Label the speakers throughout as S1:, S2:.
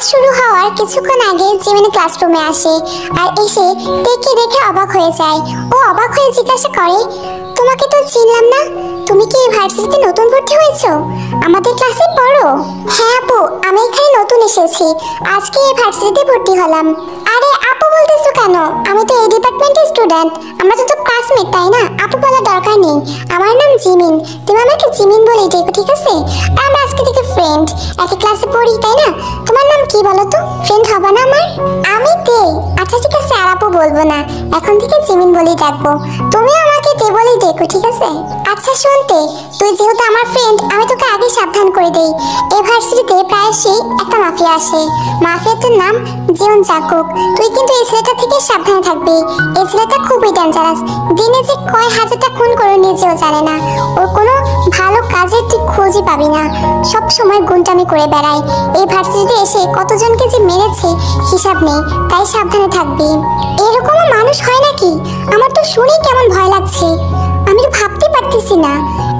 S1: শুরু হওয়ার কিছুক্ষণ আগে জিমিন ক্লাসরুমে আসে আর এসে তেকে দেখে অবাক হয়ে যায়। ও অবাক হয়ে জিজ্ঞাসা করে, তোমাকে তো চিনলাম না, তুমি কি ভার্সিটিতে নতুন ভর্তি হয়েছো? আমাদের ক্লাসে পড়ো? হ্যাঁ আপু, আমি এখানে নতুন এসেছি, আজকে এই ভার্সিটিতে ভর্তি হলাম। আরে আপু বলতেছো কেন? আমি তো এই ডিপার্টমেন্টের স্টুডেন্ট, আমরা তো ক্লাসমেট, তাই না? আপু বলার দরকার নেই, আমার নাম জিমিন, তুমি আমাকে জিমিন বলেই ডেকো, ঠিক আছে? আমরা আজকে থেকে ফ্রেন্ড, একই ক্লাসে পড়ি, তাই না? তোমার নাম কি বলো তো? ফ্রেন্ড হবে না আমার? আমি তে। আচ্ছা ঠিক আছে, আর আপু বলবো না, এখন থেকে জিমিন বলেই ডাকবো। তুমি আমাকে তে বলেই ডেকো, ঠিক আছে? আচ্ছা শুনতে, তুই যেহেতু আমার ফ্রেন্ড, আমি তোকে আগে সাবধান করে দেই। এই ভার্সিটিতে প্রায়শই একটা মাফিয়া আসে, মাফিয়াটার নাম জিওন জাকুক। তুই কিন্তু এই ছেলেটা থেকে সাবধানে থাকবি, এই ছেলেটা খুবই ডেঞ্জারাস, দিনে যে কয় হাজারটা খুন করে নিজেও জানে না। ওর কোনো ভালো কাজের তুই খোঁজই পাবি না, সব সময় গুন্ডামি করে বেড়ায়। এই ভার্সিটিতে এসে কতজনকে যে মেরেছে হিসাব নেই, তাই সাবধানে থাকবি। এরকমও মানুষ হয় নাকি? আমার তো শুনেই কেমন ভয় লাগছে, আমি তো ভাবতে পারতেছি না।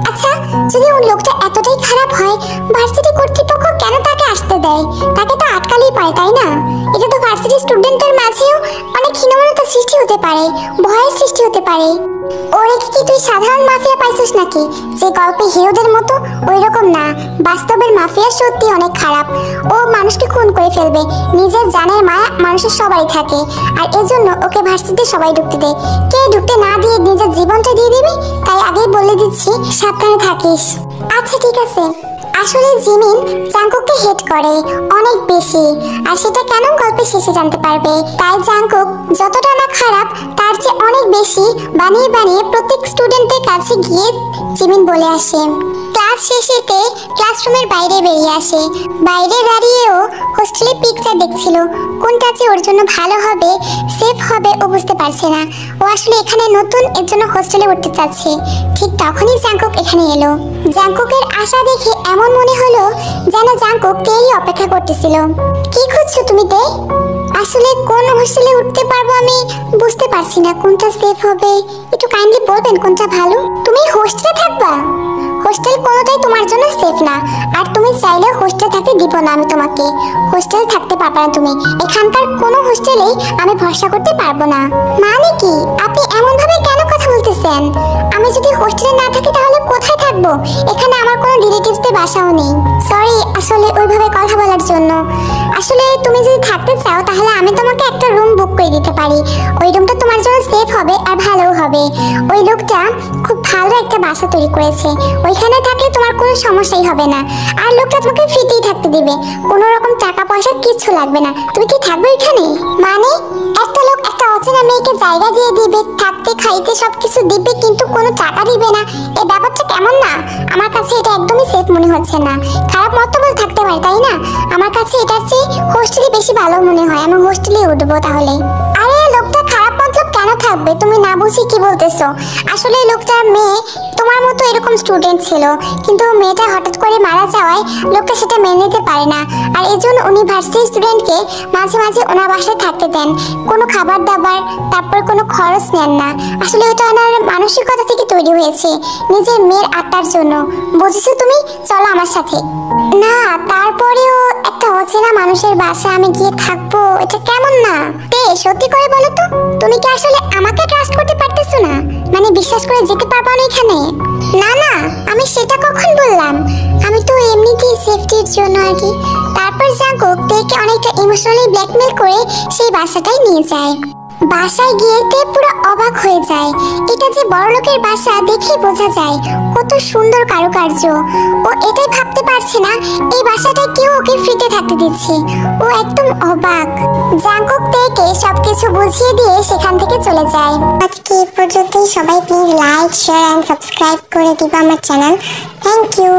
S1: আচ্ছা, যদি ওই লোকটা এতটাই খারাপ হয়, ভার্সিটি কর্তৃপক্ষ কেন তাকে আসতে দেয়? তাকে তো আটকালেই পারে, তাই না? এটা তো ভার্সিটি স্টুডেন্টের মাঝেও অনেক হীনমন্যতা সৃষ্টি হতে পারে, ভয়ের সৃষ্টি হতে পারে। ওরে কি তুই সাধারণ মাফিয়া পাইছিস নাকি, যে গল্পে হিরোদের মতো? ওই রকম না, বাস্তবের মাফিয়া সত্যি অনেক খারাপ। ও মানুষকে খুন করে ফেলবে, নিজের জানের মায়া মানুষের সবাই থাকে, আর এজন্য ওকে ভার্সিটিতে সবাই ঢুকতে দেয়। কে ঢুকতে না দিয়ে নিজের জীবনটা দিয়ে দিবি, তাই আগেই বলে দিচ্ছি, সাবধানে থাকিস। আচ্ছা ঠিক আছে। আসলে জিমিন জাংকুককে হেট করে অনেক বেশি, আর সেটা কেন গল্পের শেষে জানতে পারবে। তাই জাংকুক যতটা না খারাপ, তার চেয়ে অনেক বেশি বানিয়ে বানিয়ে প্রত্যেক স্টুডেন্টের কাছে গিয়ে জিমিন বলে আসে। ক্লাস শেষেতে ক্লাসরুমের বাইরে বেরিয়ে আসে, বাইরে দাঁড়িয়েও হোস্টেলের পিকচার দেখছিল, কোনটা যে ওর জন্য ভালো হবে, সেফ হবে ও বুঝতে পারছে না। ও আসলে এখানে নতুন, এর জন্য হোস্টেলে উঠতে চাচ্ছে। ঠিক তখনই জাংকুক এখানে এলো। জাংকুকের আশা দেখে এমন মনে হলো যেন জাংকুক তেই অপেক্ষা করতেছিল। কি খুঁজছো তুমি তে? আসলে কোন হোস্টেলে উঠতে পারবো আমি বুঝতে পারছি না, কোনটা সেফ হবে, একটু কাইন্ডলি বলবেন কোনটা ভালো? তুমি হোস্টেলে থাকবা? হোস্টেল কোনোটাই তোমার জন্য সেফ না, আর তুমি চাইলে হোস্টেল থাকতে দিব না আমি তোমাকে। হোস্টেল থাকতে পারবে না তুমি, এখানকার কোনো হোস্টেলেই আমি ভরসা করতে পারবো না। মানে কি আপনি এমন ভাবে কেন কথা বলতেছেন? আমি যদি হোস্টেলে না থাকি তাহলে কোথায় থাকবো? এখানে আমার কোনো রিলেটিভসদের বাসাও নেই। সরি আসলে ওইভাবে কথা বলার জন্য। আসলে তুমি যদি থাকতে চাও তাহলে আমি তোমাকে একটা রুম বুক করে দিতে পারি, ওই রুমটা তোমার জন্য সেফ হবে আর ভালোও হবে। ওই লোকটা খুব ভালো একটা বাসা তৈরি করেছে, ওইখানে থাকলে তোমার কোনো সমস্যাই হবে না, আর লোকটা তোমাকে ফ্রিতেই থাকতে দিবে, কোনো রকম টাকা পয়সা কিছু লাগবে না। তুমি কি থাকবে এখানে? মানে একটা লোক একটা অচেনা মেয়েকে জায়গা দিয়ে দিবে, থাকতে খাইতে সবকিছু দিবে, কিন্তু কোনো টাকা দিবে না, এই ব্যাপারটা কেমন না? আমার কাছে এটা একদমই সেফ মনে হচ্ছে না। খারাপ মন্তব্য থাকতে পারে, তাই না? আমার কাছে এটার চেয়ে হোস্টেলে বেশি ভালো মনে হয়, আমি হোস্টেলে উঠবো তাহলে। আরে লোকটা খারাপ মতলব কেন থাকবে? তুমি না বুঝি কি বলতেছো? আসলে লোকটার মেয়ে তোমার মতো এরকম স্টুডেন্ট ছিল, কিন্তু মেয়েটা হঠাৎ করে মারা যাওয়ায় লোকটা সেটা মেনে নিতে পারে না, আর এজন্য উনি ভার্সিটি স্টুডেন্টকে মাঝে মাঝে ওনার বাসায় থাকতে দেন, কোনো খাবার দাবার, তারপর কোনো খরচ নেন না। আসলে ওটা ওনার মানসিকতা থেকে তৈরি হয়েছে, নিজের মেয়ের আত্মার জন্য। বুঝেছো তুমি? চলো আমার সাথে। না, তারপরেও একটা অচেনা মানুষের বাসায় আমি গিয়ে থাকবো, এটা কেমন না? তে সত্যি করে বলো তো, তুমি কি আসলে আমাকে ট্রাস্ট করতে পারতেছো না? মানে বিশ্বাস করে যেতে পারবা না এখানে? না না, আমি সেটা কখন বললাম, আমি তো এমনিতেই সেফটির জন্য আর কি। তারপর জাংকুক তেকে অনেকটা ইমোশনালি ব্ল্যাকমেল করে সেই বাসাটাই নিয়ে যায়। বাসায় গিয়ে তে পুরো অবাক হয়ে যায়, এটা যে বড়লোকের বাসা দেখে বোঝা যায়, কত সুন্দর কারুকার্য। ও এটাই ভাবতে পারছে না এই বাসাটায় কেউ ওকে ফ্রিতে থাকতে দিচ্ছে, ও একদম অবাক। জাংকুক তেকে সবকিছু বুঝিয়ে দিয়ে সেখান থেকে চলে যায়। আজকে এই পর্যন্তই, সবাই please like, share and subscribe করে দিবা আমার চ্যানেল। Thank you.